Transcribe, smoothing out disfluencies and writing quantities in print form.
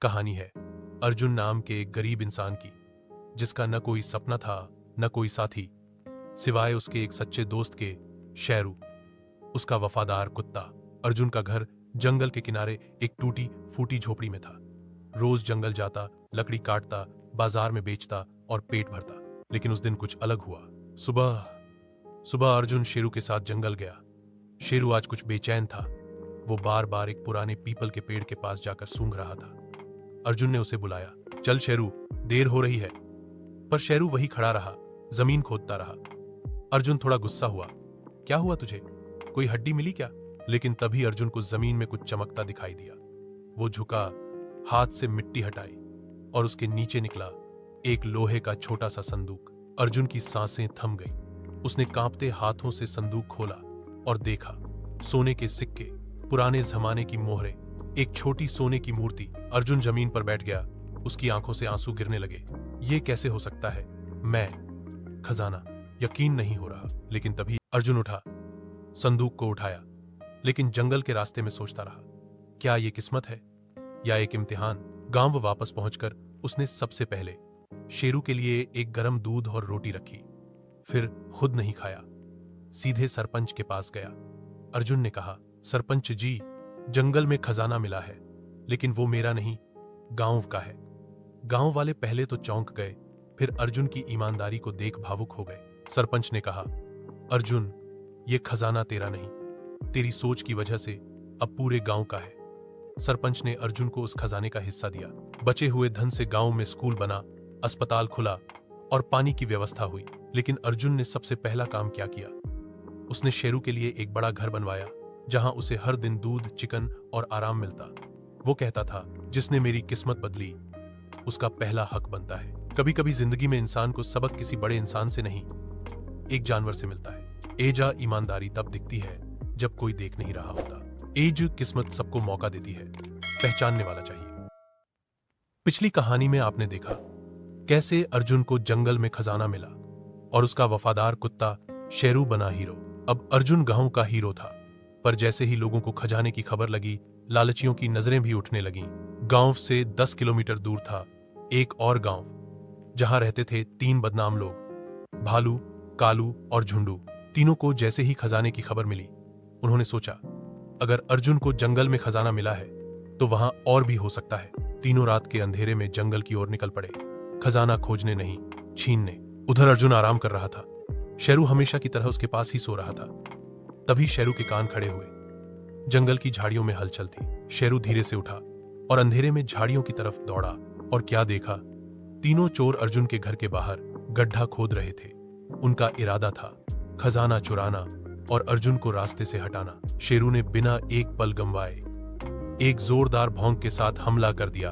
कहानी है अर्जुन नाम के एक गरीब इंसान की, जिसका न कोई सपना था न कोई साथी सिवाय उसके एक सच्चे दोस्त के, शेरू, उसका वफादार कुत्ता। अर्जुन का घर जंगल के किनारे एक टूटी फूटी झोपड़ी में था। रोज जंगल जाता, लकड़ी काटता, बाजार में बेचता और पेट भरता। लेकिन उस दिन कुछ अलग हुआ। सुबह सुबह अर्जुन शेरू के साथ जंगल गया। शेरू आज कुछ बेचैन था। वो बार बार एक पुराने पीपल के पेड़ के पास जाकर सूंघ रहा था। अर्जुन ने उसे बुलाया, चल शेरू, देर हो रही है। पर शेरू वही खड़ा रहा, जमीन खोदता रहा। अर्जुन थोड़ा गुस्सा हुआ, क्या हुआ तुझे, कोई हड्डी मिली क्या? लेकिन तभी अर्जुन को जमीन में कुछ चमकता दिखाई दिया। वो झुका, हाथ से मिट्टी हटाई और उसके नीचे निकला एक लोहे का छोटा सा संदूक। अर्जुन की सांसें थम गईं। उसने कांपते हाथों से संदूक खोला और देखा सोने के सिक्के, पुराने जमाने की मोहरें, एक छोटी सोने की मूर्ति। अर्जुन जमीन पर बैठ गया। उसकी आंखों से आंसू गिरने लगे। ये कैसे हो सकता है? मैं खजाना, यकीन नहीं हो रहा। लेकिन तभी अर्जुन उठा, संदूक को उठाया, लेकिन जंगल के रास्ते में सोचता रहा, क्या ये किस्मत है या एक इम्तिहान? गांव वापस पहुंचकर उसने सबसे पहले शेरू के लिए एक गरम दूध और रोटी रखी। फिर खुद नहीं खाया, सीधे सरपंच के पास गया। अर्जुन ने कहा, सरपंच जी, जंगल में खजाना मिला है, लेकिन वो मेरा नहीं, गांव का है। गांव वाले पहले तो चौंक गए, फिर अर्जुन की ईमानदारी को देख भावुक हो गए। सरपंच ने कहा, अर्जुन, ये खजाना तेरा नहीं, तेरी सोच की वजह से अब पूरे गांव का है। सरपंच ने अर्जुन को उस खजाने का हिस्सा दिया। बचे हुए धन से गांव में स्कूल बना, अस्पताल खुला और पानी की व्यवस्था हुई। लेकिन अर्जुन ने सबसे पहला काम क्या किया? उसने शेरू के लिए एक बड़ा घर बनवाया, जहां उसे हर दिन दूध, चिकन और आराम मिलता। वो कहता था, जिसने मेरी किस्मत बदली, उसका पहला हक बनता है। कभी कभी जिंदगी में इंसान को सबक किसी बड़े इंसान से नहीं, एक जानवर से मिलता है। एजा ईमानदारी तब दिखती है जब कोई देख नहीं रहा होता। एज किस्मत सबको मौका देती है, पहचानने वाला चाहिए। पिछली कहानी में आपने देखा कैसे अर्जुन को जंगल में खजाना मिला और उसका वफादार कुत्ता शेरू बना हीरो। अब अर्जुन गांव का हीरो था, पर जैसे ही लोगों को खजाने की खबर लगी, लालचियों की नजरें भी उठने लगीं। गांव से 10 किलोमीटर दूर था एक और गांव, जहां रहते थे 3 बदनाम लोग, भालू, कालू और झुंडू। तीनों को जैसे ही खजाने की खबर मिली, उन्होंने सोचा, अगर अर्जुन को जंगल में खजाना मिला है तो वहां और भी हो सकता है। तीनों रात के अंधेरे में जंगल की ओर निकल पड़े, खजाना खोजने नहीं, छीनने। उधर अर्जुन आराम कर रहा था। शेरू हमेशा की तरह उसके पास ही सो रहा था। तभी शेरू के कान खड़े हुए। जंगल की झाड़ियों में हलचल थी। शेरू धीरे से उठा और अंधेरे में झाड़ियों की तरफ दौड़ा, और क्या देखा? तीनों चोर अर्जुन के घर के बाहर गड्ढा खोद रहे थे। उनका इरादा था खजाना चुराना और अर्जुन को रास्ते से हटाना। शेरू ने बिना एक पल गंवाए एक जोरदार भौंक के साथ हमला कर दिया।